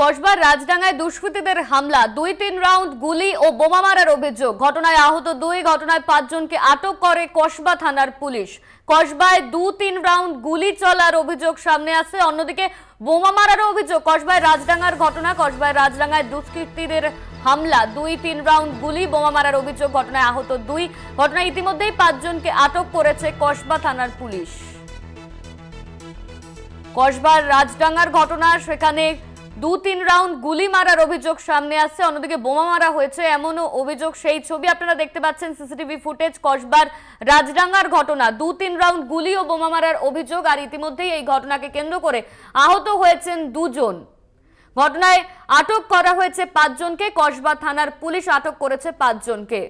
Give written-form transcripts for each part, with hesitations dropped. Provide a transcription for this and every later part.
কসবার রাজডাঙ্গায় দুষ্কৃতীদের হামলা, ২-৩ রাউন্ড গুলি ও বোমা মারার অভিযোগ। ঘটনায় আহত ২, ঘটনায় ৫ জনকে আটক করে কসবা থানার পুলিশ। কসবায় ২-৩ রাউন্ড গুলি চলার অভিযোগ সামনে আসে, অন্যদিকে বোমা মারার অভিযোগ। কসবায় রাজডাঙ্গার ঘটনা, কসবায় রাজডাঙ্গায় দুষ্কৃতীদের হামলা, ২-৩ রাউন্ড গুলি বোমা মারার অভিযোগ। ঘটনায় আহত ২, ঘটনায় ইতিমধ্যেই ৫ জনকে আটক করেছে কসবা থানার পুলিশ। কসবার রাজডাঙ্গার ঘটনা, সেখানে ২-৩ রাউন্ড গুলি মারার অভিযোগ সামনে আসছে, অন্যদিকে বোমা মারা হয়েছে এমনও অভিযোগ। সেই ছবি আপনারা দেখতে পাচ্ছেন, সিসিটিভি ফুটেজ। কসবার রাজডাঙ্গার ঘটনা, ২-৩ রাউন্ড গুলি ও বোমা মারার অভিযোগ। আর ইতিমধ্যেই এই ঘটনাকে কেন্দ্র করে আহত হয়েছেন ২ জন। ঘটনায় আটক করা হয়েছে ৫ জনকে। কসবা থানার পুলিশ আটক করেছে ৫ জনকে।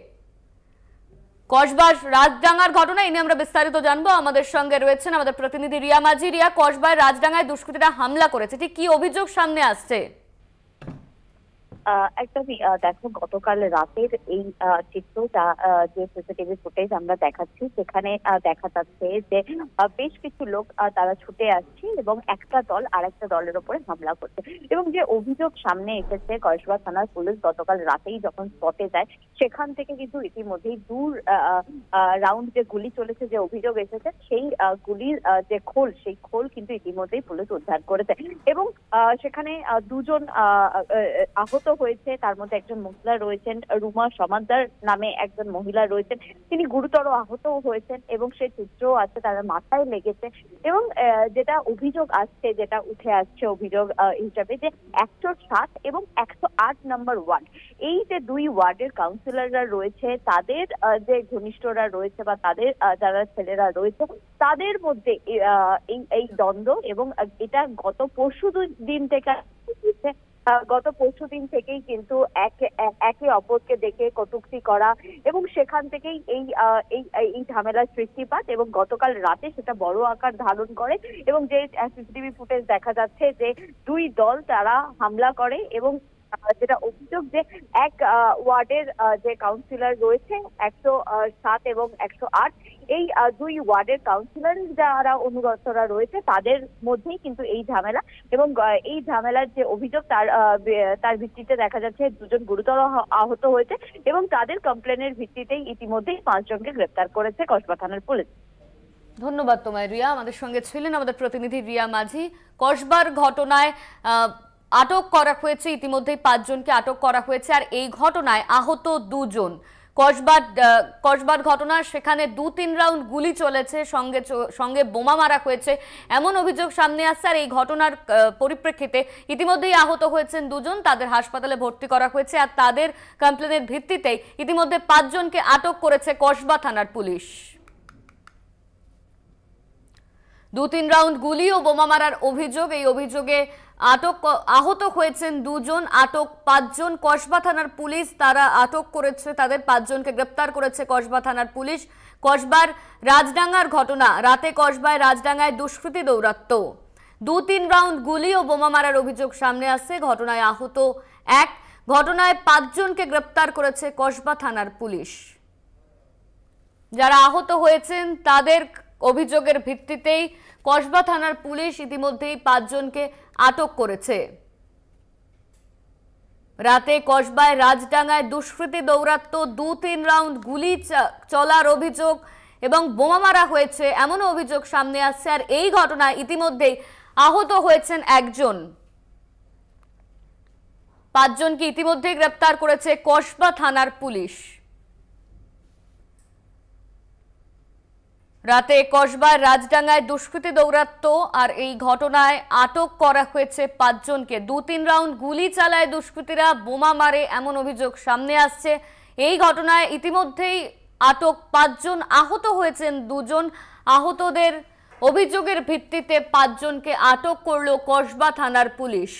কসবার রাজডাঙ্গার ঘটনা, এই নিয়ে আমরা বিস্তারিত জানবো। আমাদের সঙ্গে রয়েছেন আমাদের প্রতিনিধি রিয়া মাঝি। রিয়া, কসবার রাজডাঙ্গায় দুষ্কৃতীরা হামলা করেছে, ঠিক কি অভিযোগ সামনে আসছে? একদমই দেখো, গতকাল রাতের এই চিত্রটা, যে সিসিটিভি ফুটেজ আমরা দেখাচ্ছি, সেখানে দেখা যাচ্ছে যে বেশ কিছু লোক তারা ছুটে আসছে এবং একটা দল আরেকটা দলের উপরে হামলা করছে। এবং যে অভিযোগ সামনে এসেছে, কসবা থানার পুলিশ গতকাল রাতেই যখন স্পটে যায়, সেখান থেকে কিন্তু ইতিমধ্যেই দূর রাউন্ড যে গুলি চলেছে, যে অভিযোগ এসেছে, সেই গুলির যে খোল, সেই খোল কিন্তু ইতিমধ্যেই পুলিশ উদ্ধার করেছে। এবং সেখানে ২ জন আহত হয়েছে, তার মধ্যে একজন মহিলা রয়েছেন, রুমা সমাদ্দার নামে একজন মহিলা রয়েছেন, তিনি গুরুতর আহত হয়েছেন এবং সে চিত্রও আছে, তার মাথায় লেগেছে। এবং যেটা অভিযোগ আসছে, যেটা উঠে আসছে অভিযোগ হিসাবে, যে ১০৭ এবং ১০৮ নম্বর ওয়ার্ড, এই যে ২ ওয়ার্ডের কাউন্সিলররা রয়েছে, তাদের যে ঘনিষ্ঠরা রয়েছে বা তাদের যারা ছেলেরা রয়েছে, তাদের মধ্যে এই দ্বন্দ্ব। এবং এটা গত পরশুদিন থেকে থেকেই কিন্তু একে অপরকে দেখে কটূক্তি করা এবং সেখান থেকেই এই ঝামেলার সৃষ্টিপাত। এবং গতকাল রাতে সেটা বড় আকার ধারণ করে এবং যে সিসিটিভি ফুটেজ দেখা যাচ্ছে, যে ২ দল তারা হামলা করে। এবং যেটা অভিযোগ, যে এক ওয়ার্ডের যে কাউন্সিলর রয়েছে ১০৭ এবং ১০৮, এই ২ ওয়ার্ডের কাউন্সিলর যারা অনুগতরা রয়েছে, তাদের মধ্যেই কিন্তু এই ঝামেলা। এবং এই ঝামেলার যে অভিযোগ, তার ভিত্তিতে দেখা যাচ্ছে ২ জন গুরুতর আহত হয়েছে এবং তাদের কমপ্লেনের ভিত্তিতেই ইতিমধ্যেই ৫ জনকে গ্রেপ্তার করেছে কসবা থানার পুলিশ। ধন্যবাদ তোমায় রিয়া। আমাদের সঙ্গে ছিলেন আমাদের প্রতিনিধি রিয়া মাঝি। কসবার ঘটনায় আটক করা হয়েছে, ইতিমধ্যেই ৫ জনকে আটক করা হয়েছে। আর এই ঘটনায় আহত ২ জন। কসবার ঘটনা, সেখানে ২-৩ রাউন্ড গুলি চলেছে, সঙ্গে বোমা মারা হয়েছে এমন অভিযোগ সামনে আসছে। আর এই ঘটনার পরিপ্রেক্ষিতে ইতিমধ্যেই আহত হয়েছেন ২ জন, তাদের হাসপাতালে ভর্তি করা হয়েছে। আর তাদের কমপ্লেনের ভিত্তিতেই ইতিমধ্যে ৫ জনকে আটক করেছে কসবা থানার পুলিশ। ২-৩ রাউন্ড গুলি ও বোমা মারার অভিযোগ, এই অভিযোগে আহত হয়েছেন ২ জন, আটক ৫ জন। কসবা থানার পুলিশ তারা আটক করেছে, তাদের ৫ জনকে গ্রেপ্তার করেছে কসবা থানার পুলিশ। কসবার রাজডাঙ্গার ঘটনা, রাতে কসবায় রাজডাঙ্গায় দুষ্কৃতী দৌরাত্ম্য, ২-৩ রাউন্ড গুলি ও বোমা মারার অভিযোগ সামনে আসছে। ঘটনায় আহত ১, ঘটনায় ৫ জনকে গ্রেপ্তার করেছে কসবা থানার পুলিশ। যারা আহত হয়েছেন তাদের অভিযোগের ভিত্তিতেই কসবা থানার পুলিশ ইতিমধ্যেই ৫ জনকে আটক করেছে। রাতে কসবায় রাজডাঙ্গায় দুষ্কৃতী দৌরাত্ম্য, ২-৩ রাউন্ড গুলি চলার অভিযোগ এবং বোমা মারা হয়েছে এমন অভিযোগ সামনে আসছে। আর এই ঘটনায় ইতিমধ্যেই আহত হয়েছেন ১ জন। ৫ জনকে ইতিমধ্যেই গ্রেপ্তার করেছে কসবা থানার পুলিশ। রাতে কসবার রাজডাঙ্গায় দুষ্কৃতী দৌরাত্ম্য, আর এই ঘটনায় আটক করা হয়েছে ৫ জনকে। ২-৩ রাউন্ড গুলি চালায় দুষ্কৃতীরা, বোমা মারে এমন অভিযোগ সামনে আসছে। এই ঘটনায় ইতিমধ্যেই আটক ৫ জন, আহত হয়েছেন ২ জন। আহতদের অভিযোগের ভিত্তিতে ৫ জনকে আটক করল কসবা থানার পুলিশ।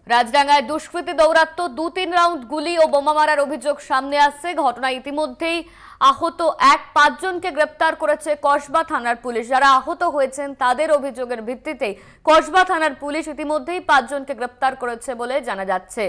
রাজডাঙ্গায় দুষ্কৃতী দৌরাত্ম্য, ২-৩ রাউন্ড গুলি ও বোমা মারার অভিযোগ সামনে আসছে। ঘটনায় ইতিমধ্যেই আহত ৫ জনকে গ্রেপ্তার করেছে কসবা থানার পুলিশ। যারা আহত হয়েছেন তাদের অভিযোগের ভিত্তিতে কসবা থানার পুলিশ ইতিমধ্যেই ৫ জনকে গ্রেপ্তার করেছে বলে জানা যাচ্ছে।